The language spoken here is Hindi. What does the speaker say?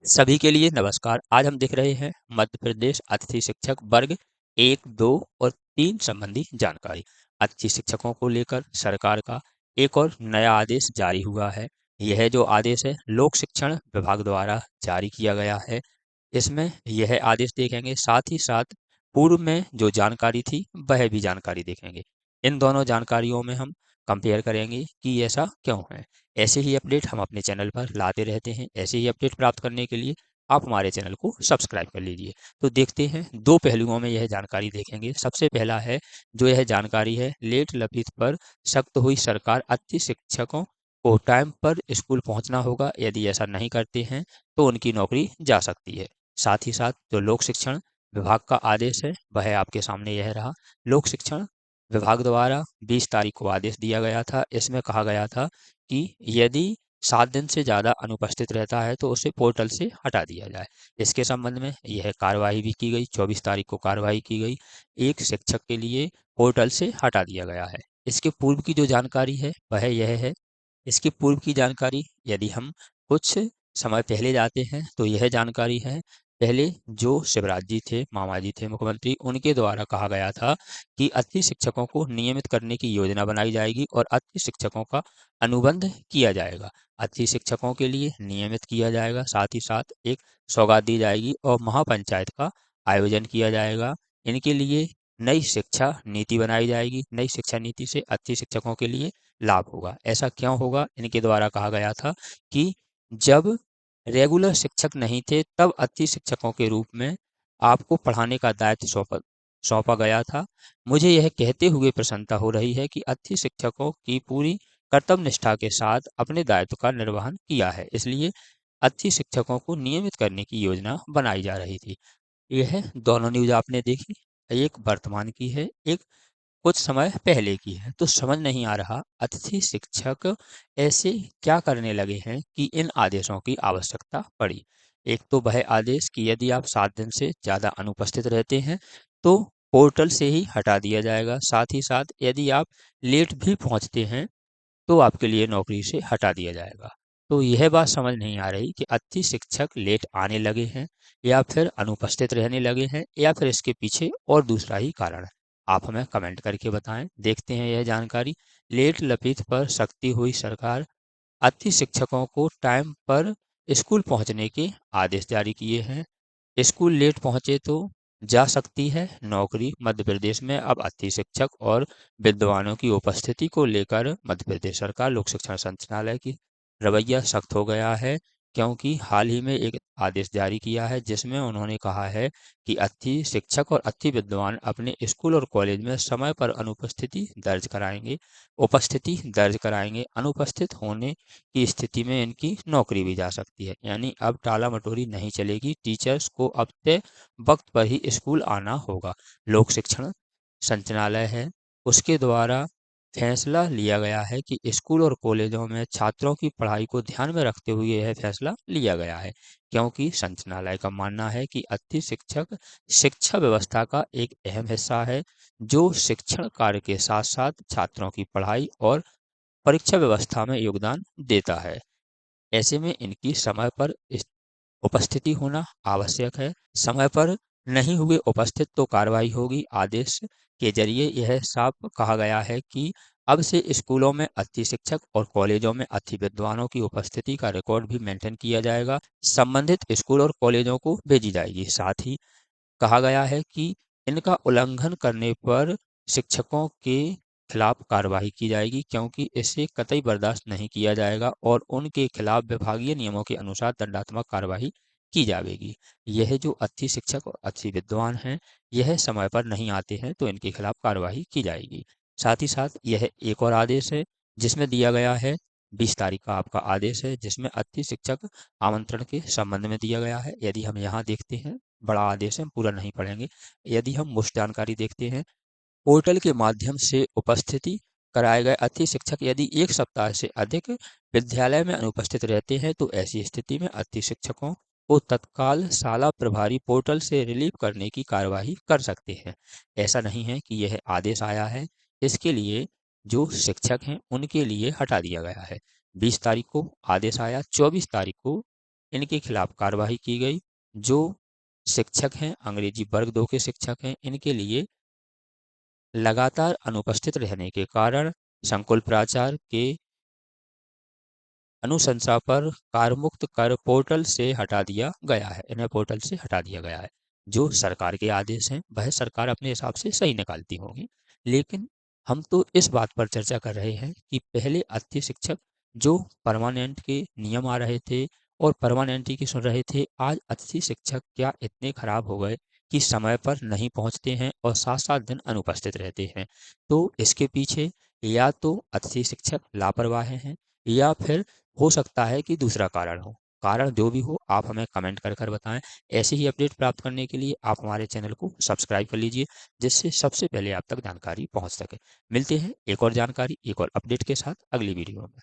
सभी के लिए नमस्कार। आज हम देख रहे हैं मध्य प्रदेश अतिथि शिक्षक वर्ग 1, 2 और 3 संबंधी जानकारी। अतिथि शिक्षकों को लेकर सरकार का एक और नया आदेश जारी हुआ है। यह जो आदेश है लोक शिक्षण विभाग द्वारा जारी किया गया है। इसमें यह आदेश देखेंगे, साथ ही साथ पूर्व में जो जानकारी थी वह भी जानकारी देखेंगे। इन दोनों जानकारियों में हम कंपेयर करेंगे कि ऐसा क्यों है। ऐसे ही अपडेट हम अपने चैनल पर लाते रहते हैं। ऐसे ही अपडेट प्राप्त करने के लिए आप हमारे चैनल को सब्सक्राइब कर लीजिए। तो देखते हैं, दो पहलुओं में यह जानकारी देखेंगे। सबसे पहला है, जो यह जानकारी है, लेट लपित पर सख्त हुई सरकार, अतिथि शिक्षकों को टाइम पर स्कूल पहुंचना होगा। यदि ऐसा नहीं करते हैं तो उनकी नौकरी जा सकती है। साथ ही साथ जो लोक शिक्षण विभाग का आदेश है वह आपके सामने यह रहा। लोक शिक्षण विभाग द्वारा 20 तारीख को आदेश दिया गया था। इसमें कहा गया था कि यदि 7 दिन से ज़्यादा अनुपस्थित रहता है तो उसे पोर्टल से हटा दिया जाए। इसके संबंध में यह कार्रवाई भी की गई। 24 तारीख को कार्रवाई की गई। एक शिक्षक के लिए पोर्टल से हटा दिया गया है। इसके पूर्व की जो जानकारी है वह यह है। इसकी पूर्व की जानकारी, यदि हम कुछ समय पहले जाते हैं तो यह जानकारी है। पहले जो शिवराज जी थे, मामा जी थे मुख्यमंत्री, उनके द्वारा कहा गया था कि अतिथि शिक्षकों को नियमित करने की योजना बनाई जाएगी और अतिथि शिक्षकों का अनुबंध किया जाएगा। अतिथि शिक्षकों के लिए नियमित किया जाएगा, साथ ही साथ एक सौगात दी जाएगी और महापंचायत का आयोजन किया जाएगा। इनके लिए नई शिक्षा नीति बनाई जाएगी। नई शिक्षा नीति से अतिथि शिक्षकों के लिए लाभ होगा। ऐसा क्यों होगा? इनके द्वारा कहा गया था कि जब रेगुलर शिक्षक नहीं थे तब अतिथि शिक्षकों के रूप में आपको पढ़ाने का दायित्व सौंपा सौंपा गया था। मुझे यह कहते हुए प्रसन्नता हो रही है कि अतिथि शिक्षकों की पूरी कर्तव्य निष्ठा के साथ अपने दायित्व का निर्वहन किया है। इसलिए अतिथि शिक्षकों को नियमित करने की योजना बनाई जा रही थी। यह दोनों न्यूज आपने देखी। एक वर्तमान की है, एक कुछ समय पहले की है। तो समझ नहीं आ रहा अतिथि शिक्षक ऐसे क्या करने लगे हैं कि इन आदेशों की आवश्यकता पड़ी। एक तो वह आदेश कि यदि आप 7 दिन से ज़्यादा अनुपस्थित रहते हैं तो पोर्टल से ही हटा दिया जाएगा। साथ ही साथ यदि आप लेट भी पहुंचते हैं तो आपके लिए नौकरी से हटा दिया जाएगा। तो यह बात समझ नहीं आ रही कि अतिथि शिक्षक लेट आने लगे हैं या फिर अनुपस्थित रहने लगे हैं या फिर इसके पीछे और दूसरा ही कारण है। आप हमें कमेंट करके बताएं। देखते हैं यह जानकारी। लेट लपित पर सख्ती हुई सरकार, अतिथि शिक्षकों को टाइम पर स्कूल पहुंचने के आदेश जारी किए हैं। स्कूल लेट पहुंचे तो जा सकती है नौकरी। मध्य प्रदेश में अब अतिथि शिक्षक और विद्वानों की उपस्थिति को लेकर मध्य प्रदेश सरकार लोक शिक्षण संचालय की रवैया सख्त हो गया है, क्योंकि हाल ही में एक आदेश जारी किया है जिसमें उन्होंने कहा है कि अतिथि शिक्षक और अतिथि विद्वान अपने स्कूल और कॉलेज में समय पर उपस्थिति दर्ज कराएंगे। अनुपस्थित होने की स्थिति में इनकी नौकरी भी जा सकती है। यानी अब टाला मटोरी नहीं चलेगी। टीचर्स को अब तय वक्त पर ही स्कूल आना होगा। लोक शिक्षण संचालय है, उसके द्वारा फैसला लिया गया है कि स्कूल और कॉलेजों में छात्रों की पढ़ाई को ध्यान में रखते हुए यह फैसला लिया गया है, क्योंकि संचालय का मानना है कि अतिथि शिक्षक शिक्षा व्यवस्था का एक अहम हिस्सा है, जो शिक्षण कार्य के साथ साथ छात्रों की पढ़ाई और परीक्षा व्यवस्था में योगदान देता है। ऐसे में इनकी समय पर उपस्थिति होना आवश्यक है। समय पर नहीं हुए उपस्थित तो कार्रवाई होगी। आदेश के जरिए यह साफ कहा गया है कि अब से स्कूलों में अतिथि शिक्षक और कॉलेजों में अतिथि विद्वानों की उपस्थिति का रिकॉर्ड भी मेंटेन किया जाएगा, संबंधित स्कूल और कॉलेजों को भेजी जाएगी। साथ ही कहा गया है कि इनका उल्लंघन करने पर शिक्षकों के खिलाफ कार्रवाई की जाएगी, क्योंकि इसे कतई बर्दाश्त नहीं किया जाएगा और उनके खिलाफ विभागीय नियमों के अनुसार दंडात्मक कार्रवाई की जाएगी। यह जो अतिथि शिक्षक और अतिथि विद्वान हैं, यह समय पर नहीं आते हैं तो इनके खिलाफ कार्रवाई की जाएगी। साथ ही साथ यह एक और आदेश है जिसमें दिया गया है, 20 तारीख का आपका आदेश है, जिसमें अतिथि शिक्षक आमंत्रण के संबंध में दिया गया है। यदि हम यहाँ देखते हैं, बड़ा आदेश है, हम पूरा नहीं पढ़ेंगे। यदि हम मुख्य जानकारी देखते हैं, पोर्टल के माध्यम से उपस्थिति कराए गए अतिथि शिक्षक यदि 1 सप्ताह से अधिक विद्यालय में अनुपस्थित रहते हैं तो ऐसी स्थिति में अतिथि शिक्षकों को तत्काल शाला प्रभारी पोर्टल से रिलीव करने की कार्यवाही कर सकते हैं। ऐसा नहीं है कि यह आदेश आया है, इसके लिए जो शिक्षक हैं उनके लिए हटा दिया गया है। 20 तारीख को आदेश आया, 24 तारीख को इनके खिलाफ कार्रवाई की गई। जो शिक्षक हैं, अंग्रेजी वर्ग 2 के शिक्षक हैं, इनके लिए लगातार अनुपस्थित रहने के कारण संकुल प्राचार्य के अनुशंसा पर कारमुक्त कर पोर्टल से हटा दिया गया है। इन्हें पोर्टल से हटा दिया गया है। जो सरकार के आदेश हैं वह सरकार अपने हिसाब से सही निकालती होगी, लेकिन हम तो इस बात पर चर्चा कर रहे हैं कि पहले अतिथि शिक्षक जो परमानेंट के नियम आ रहे थे और परमानेंटी की सुन रहे थे, आज अतिथि शिक्षक क्या इतने खराब हो गए कि समय पर नहीं पहुंचते हैं और 7-7 दिन अनुपस्थित रहते हैं। तो इसके पीछे या तो अतिथि शिक्षक लापरवाह हैं, या फिर हो सकता है कि दूसरा कारण हो। कारण जो भी हो, आप हमें कमेंट कर बताएं। ऐसे ही अपडेट प्राप्त करने के लिए आप हमारे चैनल को सब्सक्राइब कर लीजिए, जिससे सबसे पहले आप तक जानकारी पहुंच सके। मिलते हैं एक और जानकारी, एक और अपडेट के साथ अगली वीडियो में।